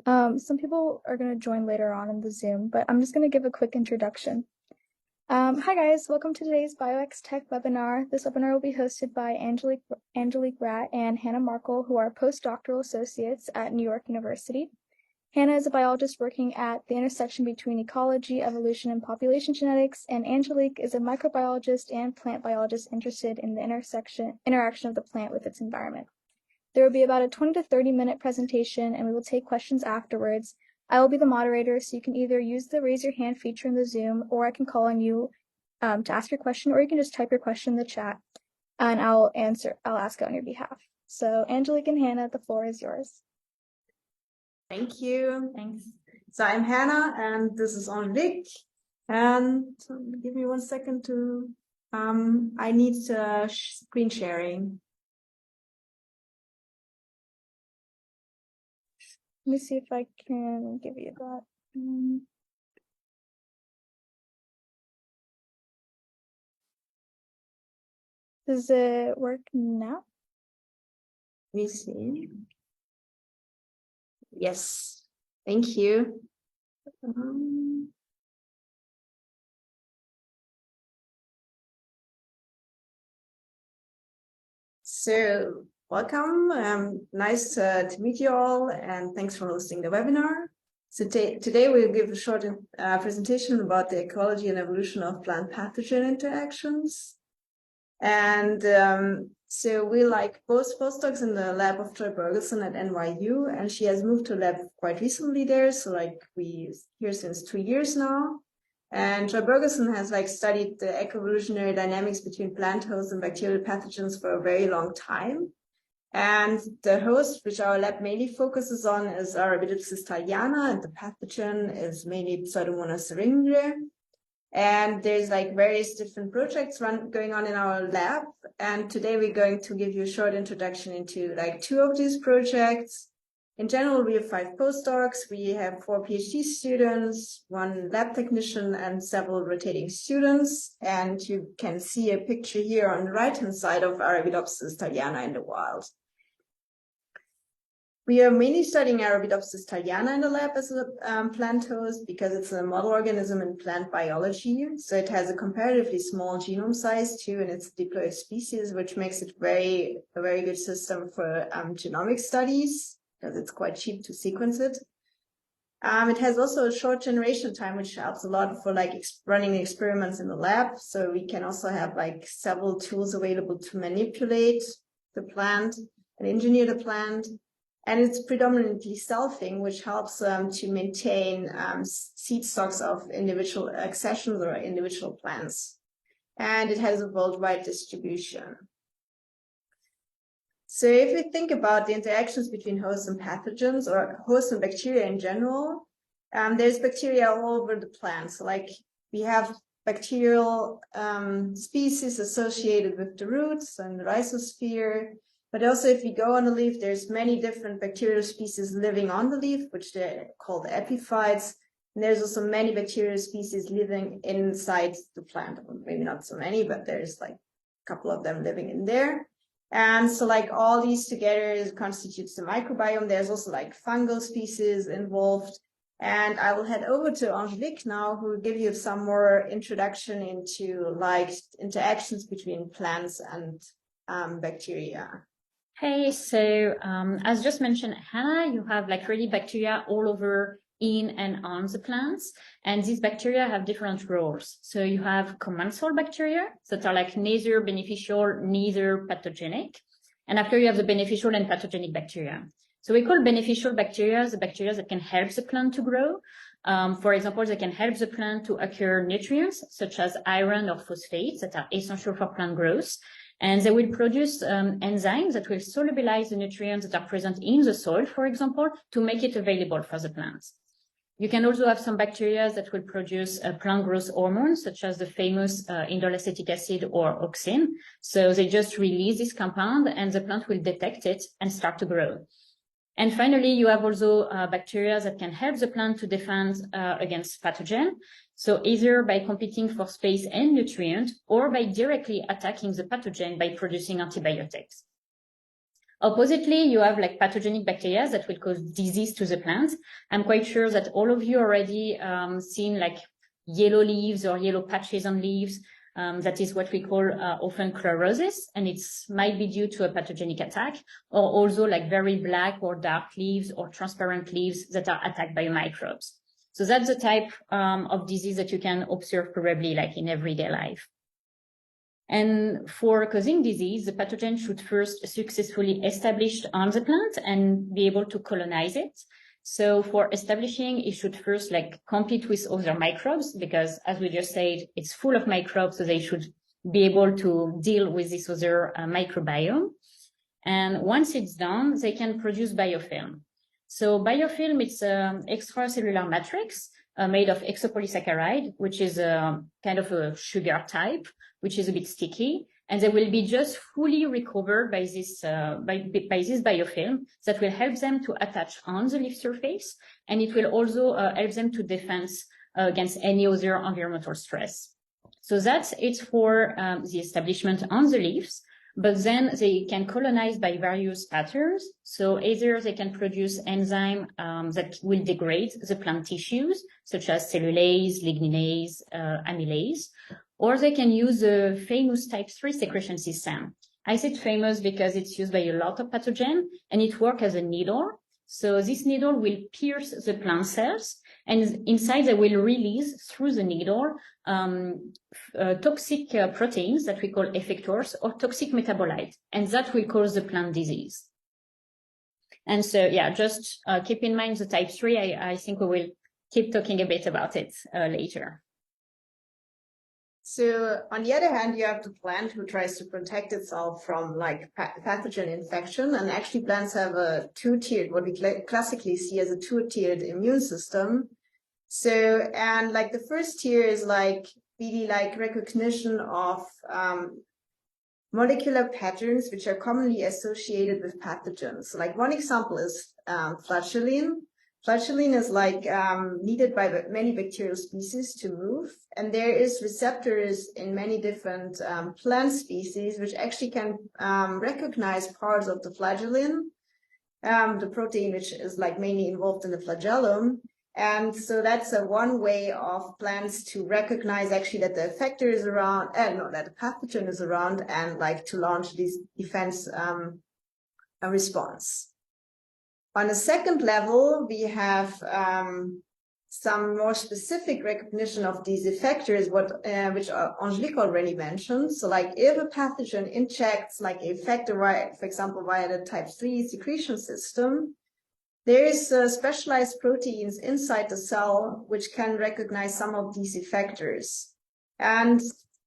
Some people are going to join later on in the Zoom, but I'm just going to give a quick introduction. Hi guys, welcome to today's BioX Tech webinar. This webinar will be hosted by Angelique Rat and Hanna Maerkle, who are postdoctoral associates at New York University. Hanna is a biologist working at the intersection between ecology, evolution, and population genetics, and Angelique is a microbiologist and plant biologist interested in the interaction of the plant with its environment. There will be about a 20 to 30 minute presentation, and we will take questions afterwards. I will be the moderator, so you can either use the raise your hand feature in the Zoom, or I can call on you to ask your question, or you can just type your question in the chat, and I'll ask it on your behalf. So Angelique and Hanna, the floor is yours. Thank you. Thanks. So I'm Hanna, and this is Angelique. And give me 1 second to, I need screen sharing. Let me see if I can give you that. Does it work now? Let me see. Yes, thank you. So welcome. Nice to meet you all, and thanks for hosting the webinar. So today we'll give a short presentation about the ecology and evolution of plant pathogen interactions. And so we like both postdocs in the lab of Joy Bergelsen at NYU, and she has moved to lab quite recently there. So like we here since 2 years now. And Joy Bergelsen has like studied the ecoevolutionary dynamics between plant hosts and bacterial pathogens for a very long time. And the host, which our lab mainly focuses on, is Arabidopsis thaliana, and the pathogen is mainly Pseudomonas syringae. And there's like various different projects going on in our lab. And today we're going to give you a short introduction into like 2 of these projects. In general, we have 5 postdocs. We have 4 PhD students, 1 lab technician, and several rotating students. And you can see a picture here on the right-hand side of Arabidopsis thaliana in the wild. We are mainly studying Arabidopsis thaliana in the lab as a plant host because it's a model organism in plant biology. So it has a comparatively small genome size too, and it's a diploid species, which makes it a very good system for genomic studies because it's quite cheap to sequence it. It has also a short generation time, which helps a lot for like running experiments in the lab. So we can also have like several tools available to manipulate the plant and engineer the plant. And it's predominantly selfing, which helps to maintain seed stocks of individual accessions or individual plants. And it has a worldwide distribution. So if we think about the interactions between hosts and pathogens, or hosts and bacteria in general, there's bacteria all over the plant. So like we have bacterial species associated with the roots and the rhizosphere. But also, if you go on the leaf, there's many different bacterial species living on the leaf, which they're called epiphytes. And there's also many bacterial species living inside the plant. Well, maybe not so many, but there's like a couple of them living in there. And so like all these together constitutes the microbiome. There's also like fungal species involved. And I will head over to Angelique now, who will give you some more introduction into like interactions between plants and bacteria. Hey, so as just mentioned, Hanna, you have like really bacteria all over in and on the plants, and these bacteria have different roles. So you have commensal bacteria that are like neither beneficial, neither pathogenic. And after you have the beneficial and pathogenic bacteria. So we call beneficial bacteria the bacteria that can help the plant to grow. For example, they can help the plant to acquire nutrients such as iron or phosphates that are essential for plant growth. And they will produce enzymes that will solubilize the nutrients that are present in the soil, for example, to make it available for the plants. You can also have some bacteria that will produce plant growth hormones, such as the famous indole acetic acid or auxin. So they just release this compound and the plant will detect it and start to grow. And finally, you have also bacteria that can help the plant to defend against pathogen. So either by competing for space and nutrient, or by directly attacking the pathogen by producing antibiotics. Oppositely, you have like pathogenic bacteria that will cause disease to the plant. I'm quite sure that all of you already seen like yellow leaves or yellow patches on leaves. That is what we call often chlorosis, and it might be due to a pathogenic attack, or also like very black or dark leaves or transparent leaves that are attacked by microbes. So that's the type of disease that you can observe probably like in everyday life. And for causing disease, the pathogen should first successfully establish on the plant and be able to colonize it. So for establishing, it should first like compete with other microbes, because as we just said, it's full of microbes, so they should be able to deal with this other microbiome. And once it's done, they can produce biofilm. So biofilm, it's an extracellular matrix made of exopolysaccharide, which is a kind of a sugar type, which is a bit sticky, and they will be just fully recovered by this biofilm that will help them to attach on the leaf surface, and it will also help them to defend against any other environmental stress. So that's it for the establishment on the leaves. But then they can colonize by various patterns. So either they can produce enzyme that will degrade the plant tissues, such as cellulase, ligninase, amylase, or they can use a famous type 3 secretion system. I said famous because it's used by a lot of pathogens, and it works as a needle. So this needle will pierce the plant cells, and inside they will release through the needle toxic proteins that we call effectors or toxic metabolites, and that will cause the plant disease. And so, yeah, just keep in mind the type 3. I think we will keep talking a bit about it later. So on the other hand, you have the plant who tries to protect itself from like pathogen infection, and actually plants have a two-tiered, what we classically see as a two-tiered immune system. So, and like the first tier is like really like recognition of molecular patterns which are commonly associated with pathogens. Like one example is flagelline. Flagelline is like needed by many bacterial species to move, and there is receptors in many different plant species which actually can recognize parts of the flagellin, the protein which is like mainly involved in the flagellum. And so that's one way of plants to recognize actually that the effector is around, that the pathogen is around, and like to launch this defense response. On the second level, we have some more specific recognition of these effectors, which Angelique already mentioned. So like if a pathogen injects like a effector, for example, via the type 3 secretion system, there is specialized proteins inside the cell which can recognize some of these effectors. And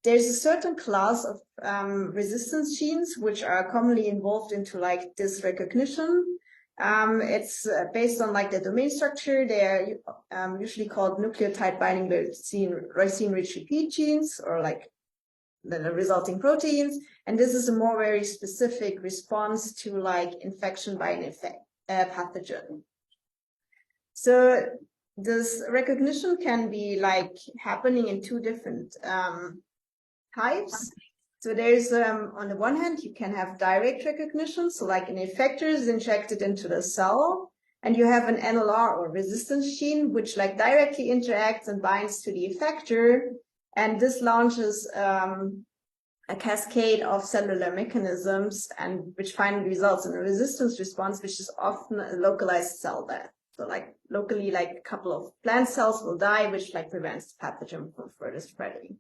there's a certain class of resistance genes which are commonly involved into like this recognition. It's based on like the domain structure. They are usually called nucleotide binding leucine-rich repeat genes, or like the resulting proteins. And this is a more very specific response to like infection by an pathogen. So this recognition can be like happening in two different types. So there's, on the one hand, you can have direct recognition. So like an effector is injected into the cell, and you have an NLR or resistance gene, which like directly interacts and binds to the effector. And this launches a cascade of cellular mechanisms, and which finally results in a resistance response, which is often a localized cell death. So like locally, like a couple of plant cells will die, which like prevents the pathogen from further spreading.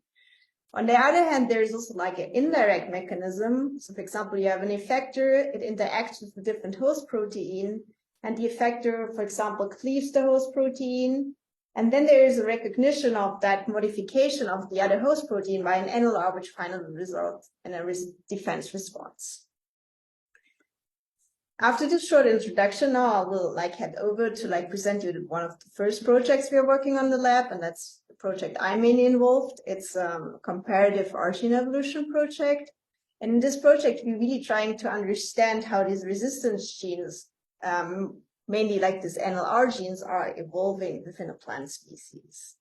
On the other hand, there is also like an indirect mechanism. So for example, you have an effector, it interacts with a different host protein, and the effector, for example, cleaves the host protein. And then there is a recognition of that modification of the other host protein by an NLR, which finally results in a defense response. After this short introduction, now I will like head over to like present you one of the first projects we are working on in the lab, and that's the project I'm mainly involved. It's a comparative archaean evolution project. And in this project, we're really trying to understand how these resistance genes, mainly like these NLR genes, are evolving within a plant species.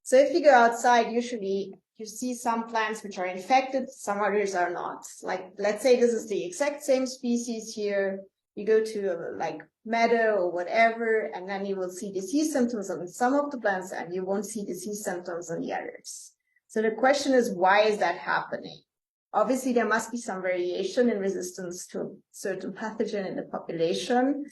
So if you go outside, usually you see some plants which are infected, some others are not. Like, let's say this is the exact same species here. You go to a, like, meadow or whatever, and then you will see disease symptoms on some of the plants and you won't see disease symptoms on the others. So the question is, why is that happening? Obviously, there must be some variation in resistance to a certain pathogen in the population.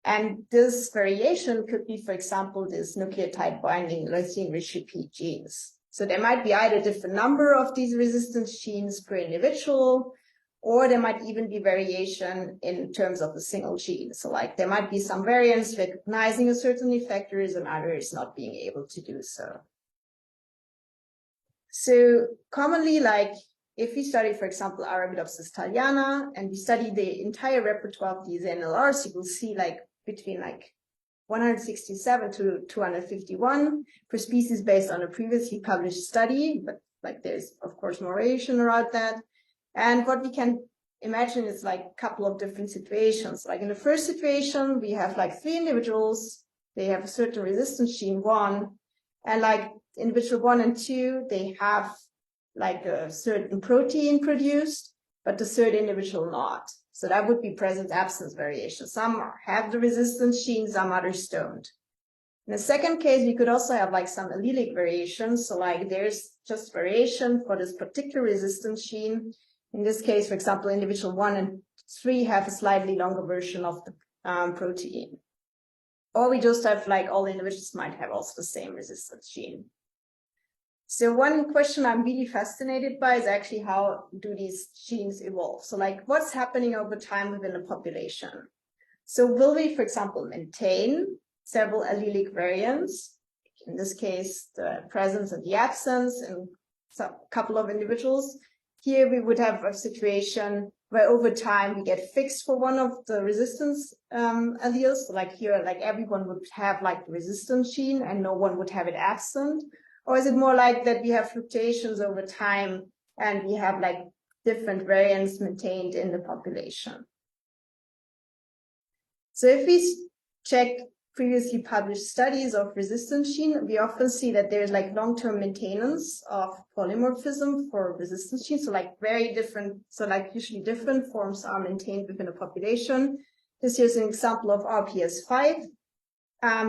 And this variation could be, for example, this nucleotide binding leucine-rich repeat genes. So there might be either a different number of these resistance genes per individual, or there might even be variation in terms of the single gene. So like there might be some variants recognizing a certain effectors and others not being able to do so. So commonly, like if we study, for example, Arabidopsis thaliana, and we study the entire repertoire of these NLRs, you will see like between like 167 to 251 per species based on a previously published study, but like there's of course more variation around that. And what we can imagine is like a couple of different situations. Like in the first situation, we have like 3 individuals, they have a certain resistance gene 1, and like individual 1 and 2, they have like a certain protein produced, but the third individual not. So that would be presence-absence variation. Some have the resistance gene, some others don't. In the second case, we could also have like some allelic variation. So like there's just variation for this particular resistance gene. In this case, for example, individual 1 and 3 have a slightly longer version of the protein. Or we just have like all individuals might have also the same resistance gene. So one question I'm really fascinated by is actually how do these genes evolve? So like what's happening over time within a population? So will we, for example, maintain several allelic variants? In this case, the presence and the absence in a couple of individuals. Here we would have a situation where over time we get fixed for one of the resistance alleles. So like here, like everyone would have like the resistance gene and no one would have it absent. Or is it more like that we have fluctuations over time and we have like different variants maintained in the population? So if we check previously published studies of resistance gene, we often see that there's like long-term maintenance of polymorphism for resistance genes. So like very different, so like usually different forms are maintained within a population. This here's an example of RPS5.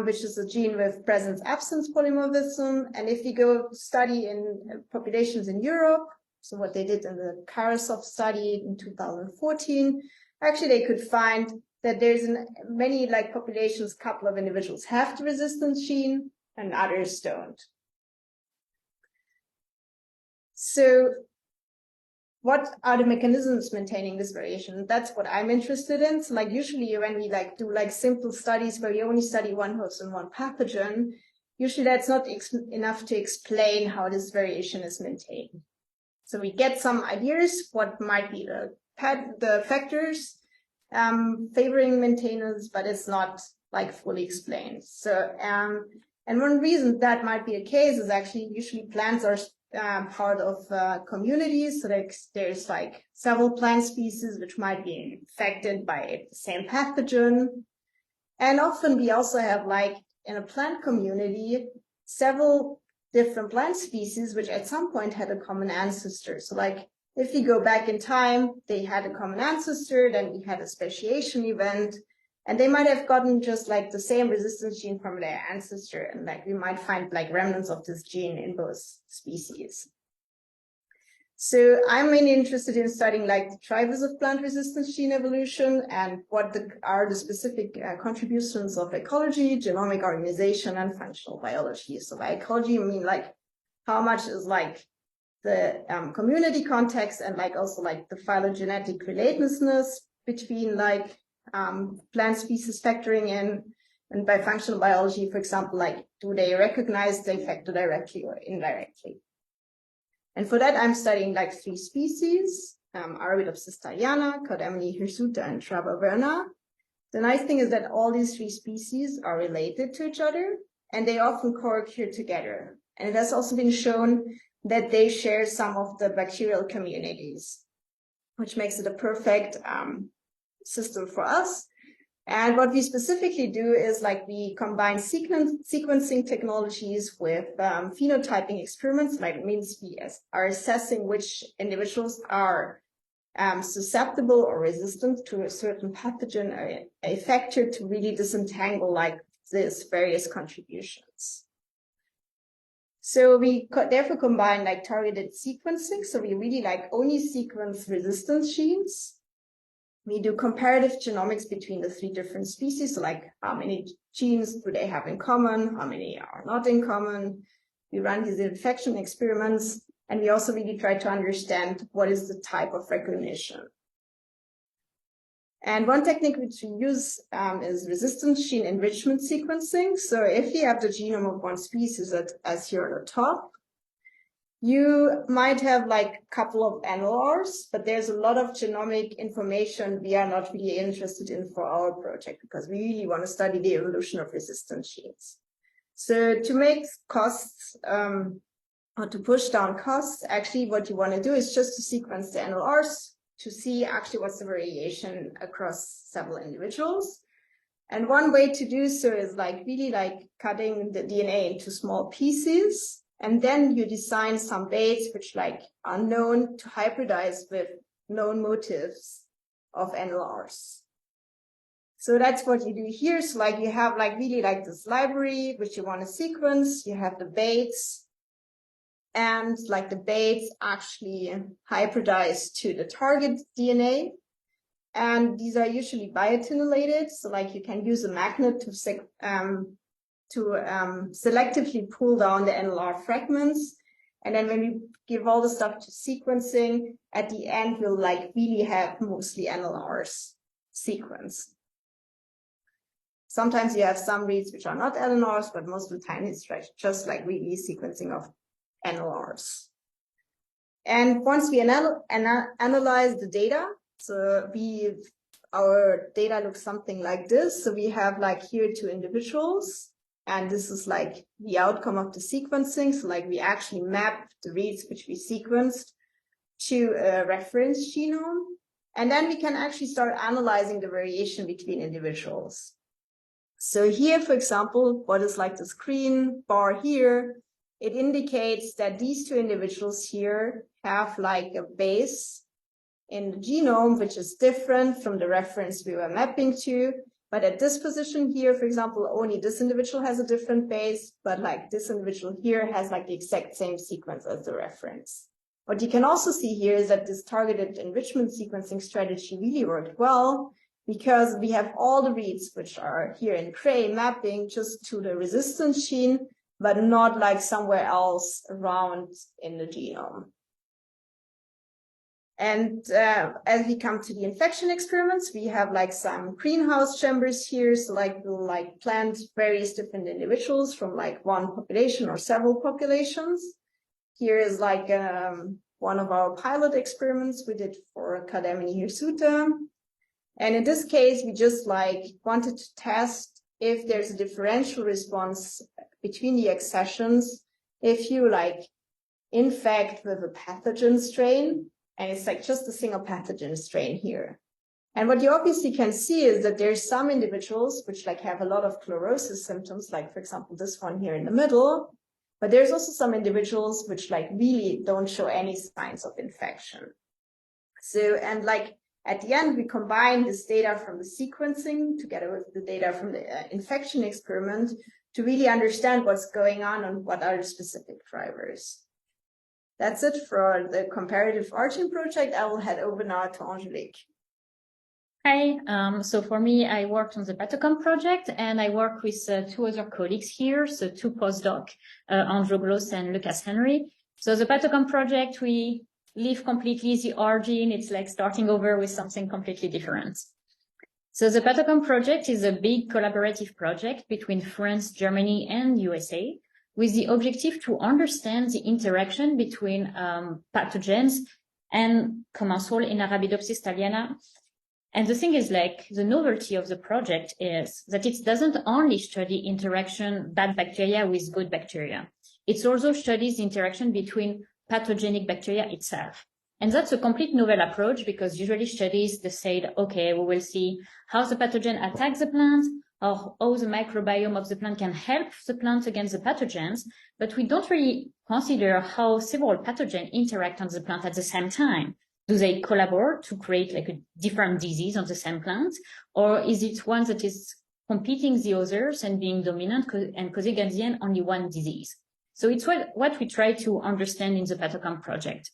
Which is a gene with presence-absence polymorphism. And if you go study in populations in Europe, so what they did in the Karasov study in 2014, actually they could find that there's in many like populations, a couple of individuals have the resistance gene and others don't. So what are the mechanisms maintaining this variation? That's what I'm interested in. So like usually when we like do like simple studies where we only study one host and one pathogen, usually that's not enough to explain how this variation is maintained. So we get some ideas what might be the factors favoring maintenance, but it's not like fully explained. So and one reason that might be the case is actually usually plants are part of communities. So there's like several plant species which might be infected by the same pathogen. And often we also have like in a plant community, several different plant species which at some point had a common ancestor. So like if you go back in time, they had a common ancestor, then we had a speciation event, and they might have gotten just like the same resistance gene from their ancestor. And like we might find like remnants of this gene in both species. So I'm mainly interested in studying like the drivers of plant resistance gene evolution and what are the specific contributions of ecology, genomic organization, and functional biology. So by ecology, I mean like how much is like the community context and like also like the phylogenetic relatedness between like plant species factoring in, and by functional biology, for example, like do they recognize the effector directly or indirectly? And for that, I'm studying like 3 species, Arabidopsis thaliana, Codemini hirsuta, and Trabaverna. The nice thing is that all these 3 species are related to each other, and they often co-occur together. And it has also been shown that they share some of the bacterial communities, which makes it a perfect system for us. And what we specifically do is like we combine sequencing technologies with phenotyping experiments. Like it means we are assessing which individuals are susceptible or resistant to a certain pathogen or a factor to really disentangle like these various contributions. So we therefore combine like targeted sequencing. So we really like only sequence resistance genes. We do comparative genomics between the 3 different species, so like how many genes do they have in common, how many are not in common. We run these infection experiments, and we also really try to understand what is the type of recognition. And one technique which we use is resistance gene enrichment sequencing. So if you have the genome of one species as here on the top, you might have like a couple of NLRs, but there's a lot of genomic information we are not really interested in for our project because we really want to study the evolution of resistant genes. So to make costs, or to push down costs, actually what you want to do is just to sequence the NLRs to see actually what's the variation across several individuals. And one way to do so is like really like cutting the DNA into small pieces. And then you design some baits which like are known to hybridize with known motifs of NLRs. So that's what you do here. So like you have like really like this library which you want to sequence. You have the baits, and like the baits actually hybridize to the target DNA. And these are usually biotinylated. So like you can use a magnet to selectively pull down the NLR fragments. And then when we give all the stuff to sequencing, at the end, we'll like really have mostly NLRs sequenced. Sometimes you have some reads which are not NLRs, but most of the time it's just like really sequencing of NLRs. And once we analyze the data, so our data looks something like this. So we have like here 2 individuals. And this is like the outcome of the sequencing. So like we actually map the reads which we sequenced to a reference genome. And then we can actually start analyzing the variation between individuals. So here, for example, what is like this green bar here, it indicates that these 2 individuals here have like a base in the genome, which is different from the reference we were mapping to. But at this position here, for example, only this individual has a different base, but like this individual here has like the exact same sequence as the reference. What you can also see here is that this targeted enrichment sequencing strategy really worked well because we have all the reads which are here in gray mapping just to the resistance gene, but not like somewhere else around in the genome. And as we come to the infection experiments, we have like some greenhouse chambers here. So like we'll like plant various different individuals from like one population or several populations. Here is like one of our pilot experiments we did for Kademini hirsuta. And in this case, we just like wanted to test if there's a differential response between the accessions if you like infect with a pathogen strain. And it's like just a single pathogen strain here. And what you obviously can see is that there's some individuals which like have a lot of chlorosis symptoms, like for example, this one here in the middle, but there's also some individuals which like really don't show any signs of infection. So, and like at the end, we combine this data from the sequencing together with the data from the infection experiment to really understand what's going on and what are the specific drivers. That's it for the comparative origin project. I will head over now to Angelique. Hi, so for me, I worked on the Pathogen project and I work with 2 other colleagues here, so 2 postdocs, Andrew Gloss and Lucas Henry. So the Pathogen project, we leave completely the origin. It's like starting over with something completely different. So the Pathogen project is a big collaborative project between France, Germany, and USA, with the objective to understand the interaction between pathogens and commensal in Arabidopsis thaliana. And the thing is like the novelty of the project is that it doesn't only study interaction bad bacteria with good bacteria. It also studies the interaction between pathogenic bacteria itself. And that's a complete novel approach because usually studies, they said, okay, we will see how the pathogen attacks the plant or how the microbiome of the plant can help the plant against the pathogens, but we don't really consider how several pathogens interact on the plant at the same time. Do they collaborate to create like a different disease on the same plant? Or is it one that is competing the others and being dominant and causing at the end only one disease? So it's what we try to understand in the Pathocom project.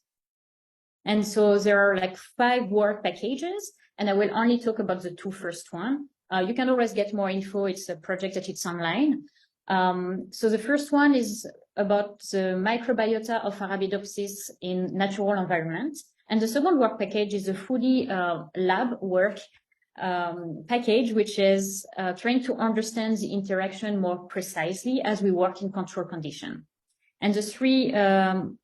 And so there are like 5 work packages, and I will only talk about the 2 first one. You can always get more info. It's a project that it's online. So the first one is about the microbiota of Arabidopsis in natural environment. And the second work package is a fully lab work package, which is trying to understand the interaction more precisely as we work in control condition. And the 3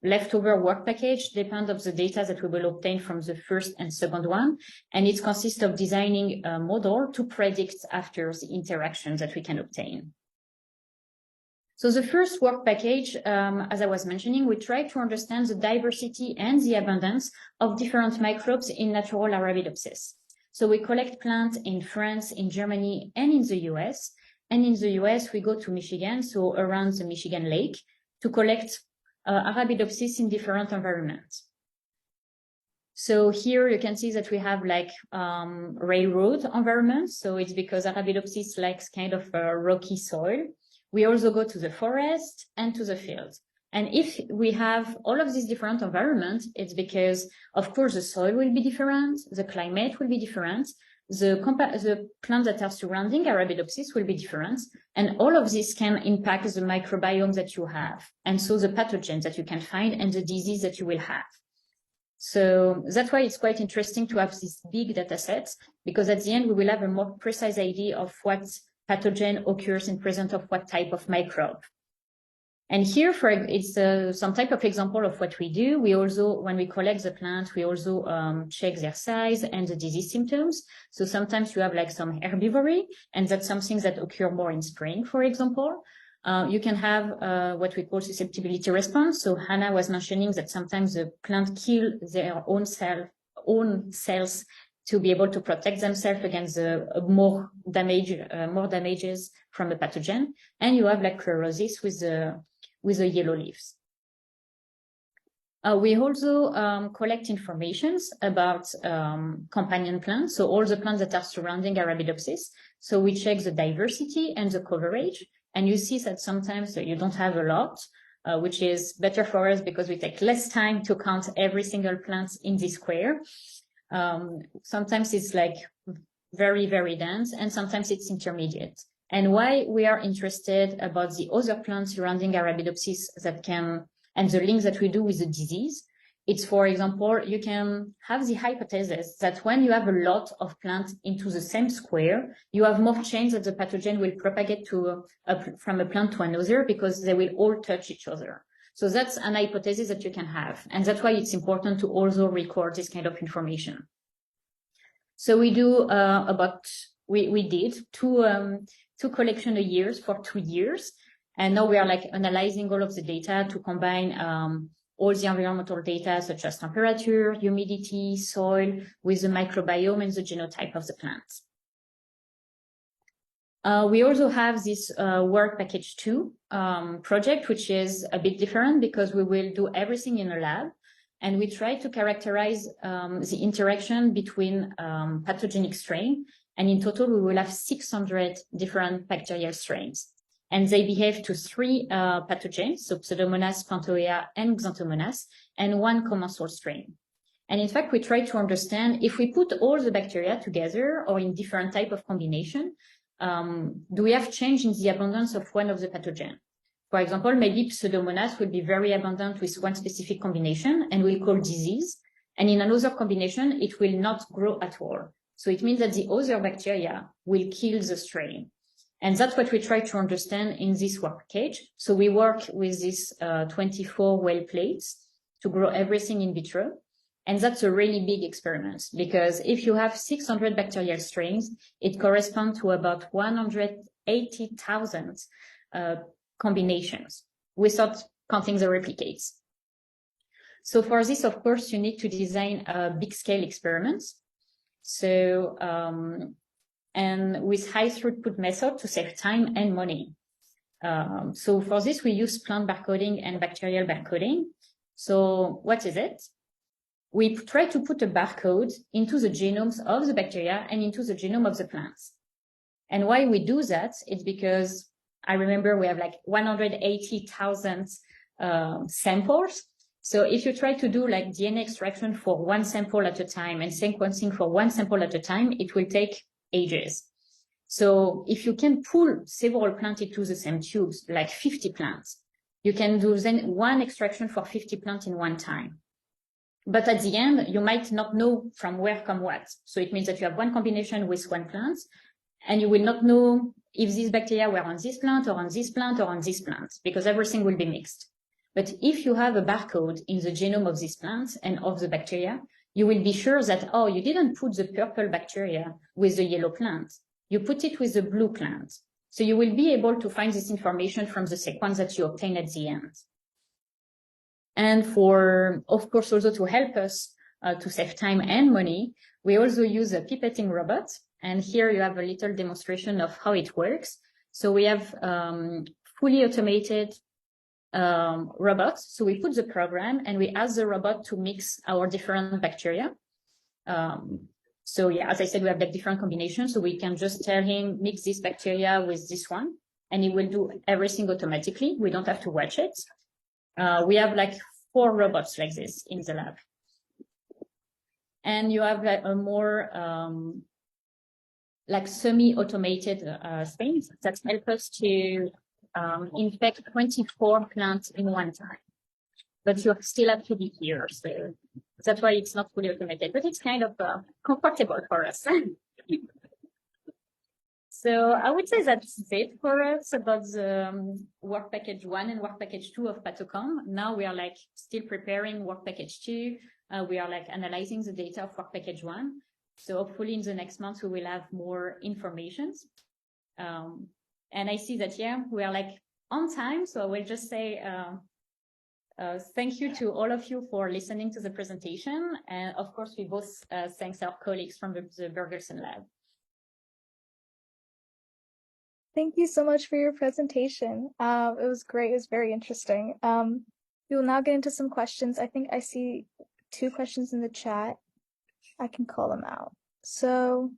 leftover work package depend on the data that we will obtain from the first and second one. And it consists of designing a model to predict after the interactions that we can obtain. So the first work package, as I was mentioning, we try to understand the diversity and the abundance of different microbes in natural Arabidopsis. So we collect plants in France, in Germany, and in the US. And in the US, we go to Michigan, so around the Michigan Lake, to collect Arabidopsis in different environments. So here you can see that we have like railroad environments. So it's because Arabidopsis likes kind of a rocky soil. We also go to the forest and to the field. And if we have all of these different environments, it's because, of course, the soil will be different, the climate will be different, the plants that are surrounding Arabidopsis will be different, and all of this can impact the microbiome that you have, and so the pathogens that you can find and the disease that you will have. So that's why it's quite interesting to have these big data sets, because at the end we will have a more precise idea of what pathogen occurs in presence of what type of microbe. And here, it's some type of example of what we do. We also, when we collect the plant, we also check their size and the disease symptoms. So sometimes you have like some herbivory, and that's something that occur more in spring, for example. You can have what we call susceptibility response. So Hanna was mentioning that sometimes the plant kill their own cells to be able to protect themselves against more damages from the pathogen. And you have like chlorosis with the yellow leaves. We also collect informations about companion plants, so all the plants that are surrounding Arabidopsis. So we check the diversity and the coverage, and you see that sometimes you don't have a lot, which is better for us because we take less time to count every single plant in this square. Sometimes it's like very, very dense, and sometimes it's intermediate. And why we are interested about the other plants surrounding Arabidopsis that can, and the link that we do with the disease, it's, for example, you can have the hypothesis that when you have a lot of plants into the same square, you have more chance that the pathogen will propagate from a plant to another because they will all touch each other. So that's an hypothesis that you can have. And that's why it's important to also record this kind of information. So we do we did two collection a year for 2 years. And now we are like analyzing all of the data to combine all the environmental data such as temperature, humidity, soil with the microbiome and the genotype of the plants. We also have this work package 2 project, which is a bit different because we will do everything in a lab. And we try to characterize the interaction between pathogenic strain. And in total, we will have 600 different bacterial strains. And they behave to 3 pathogens, so Pseudomonas, Panthoea, and Xanthomonas, and 1 commensal strain. And in fact, we try to understand if we put all the bacteria together or in different type of combination, do we have change in the abundance of one of the pathogen? For example, maybe Pseudomonas will be very abundant with one specific combination and will cause disease. And in another combination, it will not grow at all. So it means that the other bacteria will kill the strain. And that's what we try to understand in this work package. So we work with these 24 well plates to grow everything in vitro. And that's a really big experiment because if you have 600 bacterial strains, it corresponds to about 180,000 combinations without counting the replicates. So for this, of course, you need to design a big scale experiments. So, and with high throughput method to save time and money. So for this, we use plant barcoding and bacterial barcoding. So what is it? We try to put a barcode into the genomes of the bacteria and into the genome of the plants. And why we do that? It's because I remember we have like 180,000 samples. So if you try to do like DNA extraction for one sample at a time and sequencing for one sample at a time, it will take ages. So if you can pull several plants into the same tubes, like 50 plants, you can do then one extraction for 50 plants in one time. But at the end, you might not know from where come what. So it means that you have one combination with one plant, and you will not know if these bacteria were on this plant or on this plant or on this plant, because everything will be mixed. But if you have a barcode in the genome of this plant and of the bacteria, you will be sure that, oh, you didn't put the purple bacteria with the yellow plant. You put it with the blue plant. So you will be able to find this information from the sequence that you obtain at the end. And for, of course, also to help us to save time and money, we also use a pipetting robot. And here you have a little demonstration of how it works. So we have fully automated robots. So we put the program and we ask the robot to mix our different bacteria. So yeah, as I said, we have like different combinations. So we can just tell him, mix this bacteria with this one, and he will do everything automatically. We don't have to watch it. We have like 4 robots like this in the lab. And you have like a more like semi-automated things that help us to infect 24 plants in one time. But you still have to be here. So that's why it's not fully automated, but it's kind of comfortable for us. So I would say that's it for us about the work package 1 and work package 2 of Pathocom. Now we are like still preparing work package 2. We are like analyzing the data of work package 1. So hopefully in the next month, we will have more information. And I see that, yeah, we are like on time. So I will just say thank you to all of you for listening to the presentation. And of course, we both thank our colleagues from the Bergersen lab. Thank you so much for your presentation. It was great. It was very interesting. We will now get into some questions. I think I see 2 questions in the chat. I can call them out. So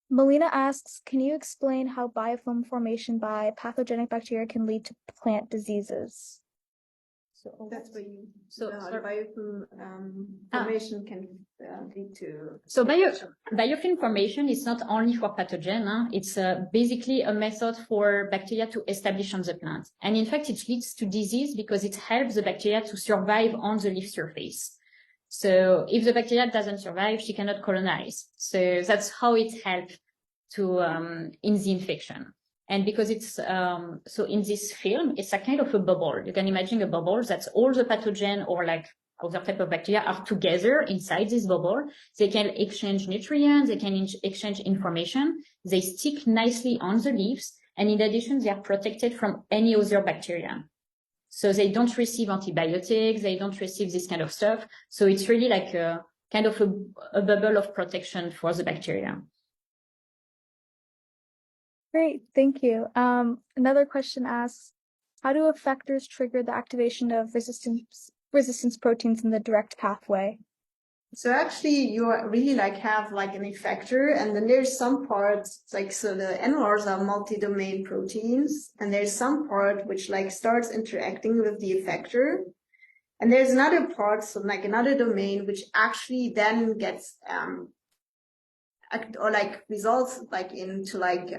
Melina asks, can you explain how biofilm formation by pathogenic bacteria can lead to plant diseases? So that's where you, biofilm formation can lead to. So biofilm formation is not only for pathogen, it's basically a method for bacteria to establish on the plant. And in fact, it leads to disease because it helps the bacteria to survive on the leaf surface. So if the bacteria doesn't survive, she cannot colonize. So that's how it helps to in the infection. And because it's, so in this film, it's a kind of a bubble. You can imagine a bubble that's all the pathogen or like other type of bacteria are together inside this bubble. They can exchange nutrients, they can exchange information. They stick nicely on the leaves. And in addition, they are protected from any other bacteria. So they don't receive antibiotics, they don't receive this kind of stuff. So it's really like a kind of a bubble of protection for the bacteria. Great, thank you. Another question asks, how do effectors trigger the activation of resistance proteins in the direct pathway? So actually you really like have like an effector, and then there's some parts like, so the NLRs are multi-domain proteins, and there's some part which like starts interacting with the effector. And there's another part, so like another domain, which actually then gets, or like results like into like,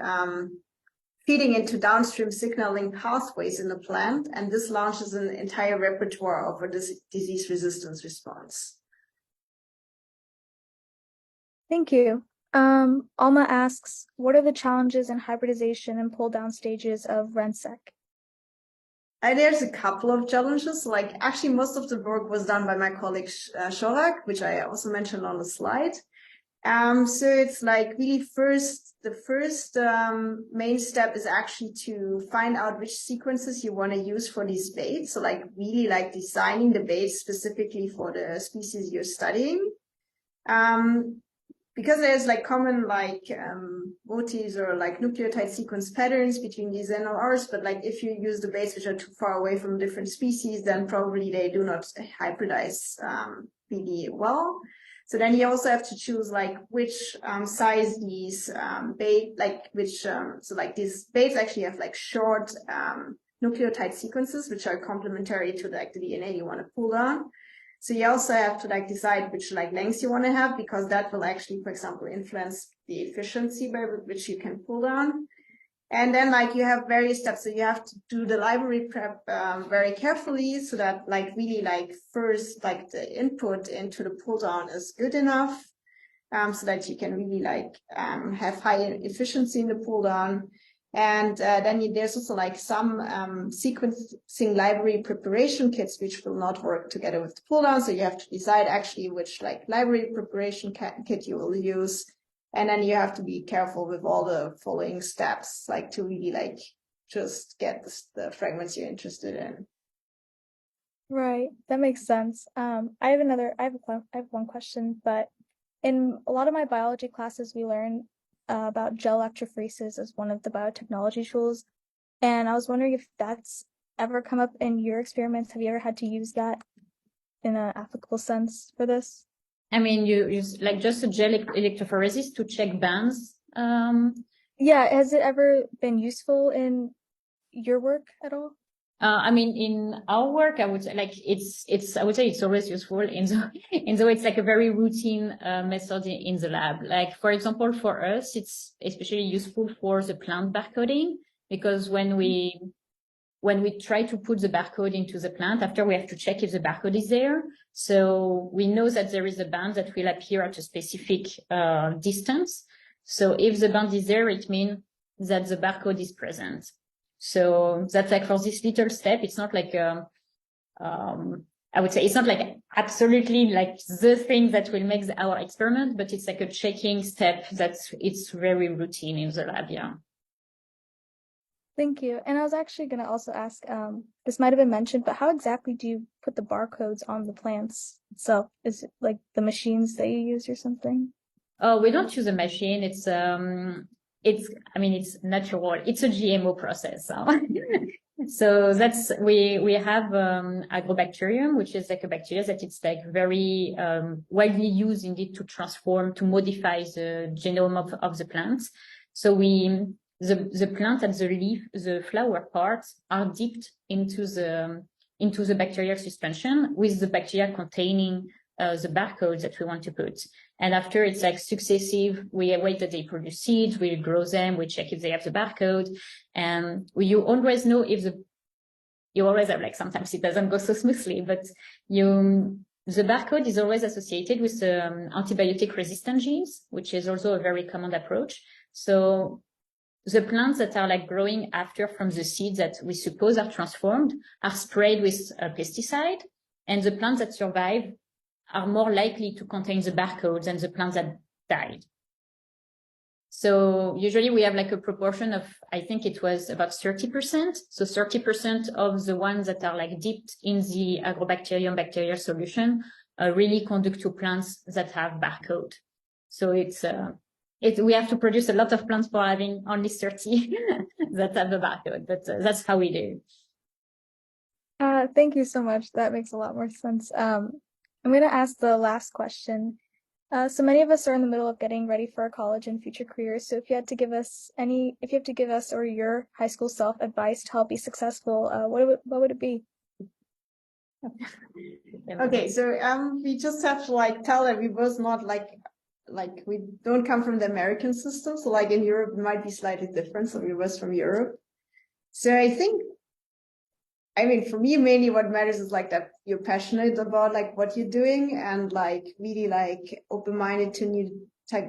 feeding into downstream signaling pathways in the plant. And this launches an entire repertoire of a disease resistance response. Thank you. Alma asks, what are the challenges in hybridization and pull down stages of RENSEC? There's a couple of challenges. Like actually most of the work was done by my colleague Shorak, which I also mentioned on the slide. So it's like really the first main step is actually to find out which sequences you want to use for these baits. So like really like designing the baits specifically for the species you're studying. Because there's like common like motifs or like nucleotide sequence patterns between these NLRs, but like if you use the baits which are too far away from different species, then probably they do not hybridize really well. So then you also have to choose like which size these bait, like which, so like these baits actually have like short nucleotide sequences, which are complementary to like the DNA you want to pull down. So you also have to like decide which like lengths you want to have, because that will actually, for example, influence the efficiency by which you can pull down. And then like you have various steps. So you have to do the library prep very carefully, so that like really like first like the input into the pull down is good enough, so that you can really like have high efficiency in the pull down. And then there's also like some sequencing library preparation kits which will not work together with the pull down. So you have to decide actually which like library preparation kit you will use. And then you have to be careful with all the following steps, like to really like just get the fragments you're interested in. Right, that makes sense. I have one question, but in a lot of my biology classes, we learn about gel electrophoresis as one of the biotechnology tools. And I was wondering if that's ever come up in your experiments. Have you ever had to use that in an applicable sense for this? I mean, you use like just a gel electrophoresis to check bands. Yeah, has it ever been useful in your work at all? I mean, in our work, I would say like I would say it's always useful in the it's like a very routine method in the lab. Like for example, for us, it's especially useful for the plant barcoding, because when we try to put the barcode into the plant, after we have to check if the barcode is there. So we know that there is a band that will appear at a specific distance. So if the band is there, it means that the barcode is present. So that's like for this little step, it's not like, I would say it's not like absolutely like the thing that will make our experiment, but it's like a checking step it's very routine in the lab, yeah. Thank you. And I was actually going to also ask, this might have been mentioned, but how exactly do you put the barcodes on the plants itself? Is it like the machines that you use or something? Oh, we don't use a machine. It's natural. It's a GMO process. So we have agrobacterium, which is like a bacteria that it's like very widely used indeed to modify the genome of the plants. So the plant and the leaf, the flower parts are dipped into the bacterial suspension with the bacteria containing the barcodes that we want to put. And after it's like successive, we wait that they produce seeds, we grow them, we check if they have the barcode. And you always know if you always have like, sometimes it doesn't go so smoothly, but the barcode is always associated with antibiotic resistant genes, which is also a very common approach. So the plants that are like growing after from the seeds that we suppose are transformed are sprayed with a pesticide, and the plants that survive are more likely to contain the barcodes than the plants that died. So usually we have like a proportion of, I think it was about 30%. So 30% of the ones that are like dipped in the agrobacterium bacterial solution really conduct to plants that have barcode. So we have to produce a lot of plants for having only 30 that have the barcode, but that's how we do. Thank you so much. That makes a lot more sense. I'm going to ask the last question. So many of us are in the middle of getting ready for our college and future careers. So if you have to give us or your high school self advice to help be successful, what would it be? Okay, so we just have to like tell that we was not like we don't come from the American system. So like in Europe, it might be slightly different. So we was from Europe. So I mean, for me, mainly what matters is like that you're passionate about like what you're doing and like really like open-minded to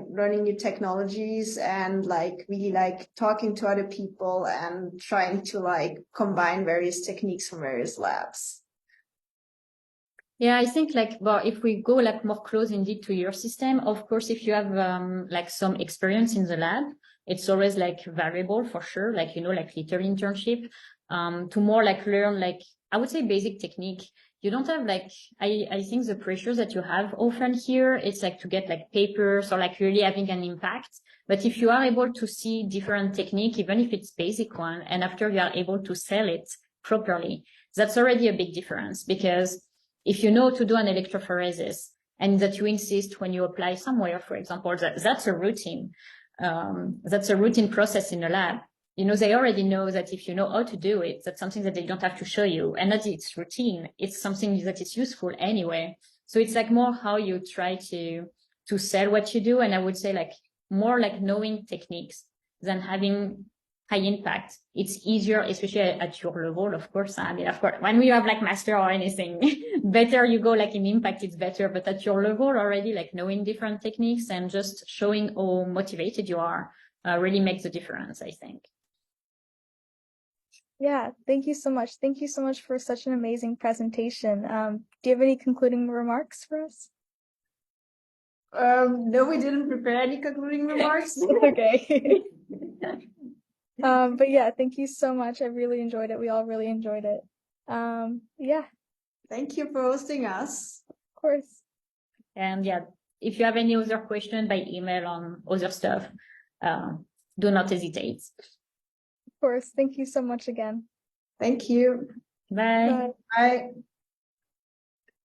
learning new technologies and like really like talking to other people and trying to like combine various techniques from various labs. Yeah, I think like, well, if we go like more close indeed to your system, of course, if you have like some experience in the lab, it's always like variable for sure, like, you know, like little internship, to more like learn, like, I would say basic technique. You don't have like, I think the pressures that you have often here, it's like to get like papers or like really having an impact. But if you are able to see different technique, even if it's basic one, and after you are able to sell it properly, that's already a big difference. Because if you know to do an electrophoresis and that you insist when you apply somewhere, for example, that's a routine. That's a routine process in a lab. You know, they already know that if you know how to do it, that's something that they don't have to show you, and that it's routine. It's something that is useful anyway. So it's like more how you try to sell what you do. And I would say like more like knowing techniques than having high impact. It's easier, especially at your level, of course. I mean, of course, when we have like master or anything, better you go like in impact, it's better. But at your level already, like knowing different techniques and just showing how motivated you are really makes a difference, I think. Yeah, thank you so much. Thank you so much for such an amazing presentation. Do you have any concluding remarks for us? No, we didn't prepare any concluding remarks. Okay. But yeah, thank you so much. I really enjoyed it. We all really enjoyed it. Yeah, Thank you for hosting us. of course. And yeah, if you have any other question by email on other stuff, do not hesitate. Of course. Thank you so much again. Thank you. Bye. Bye. Bye.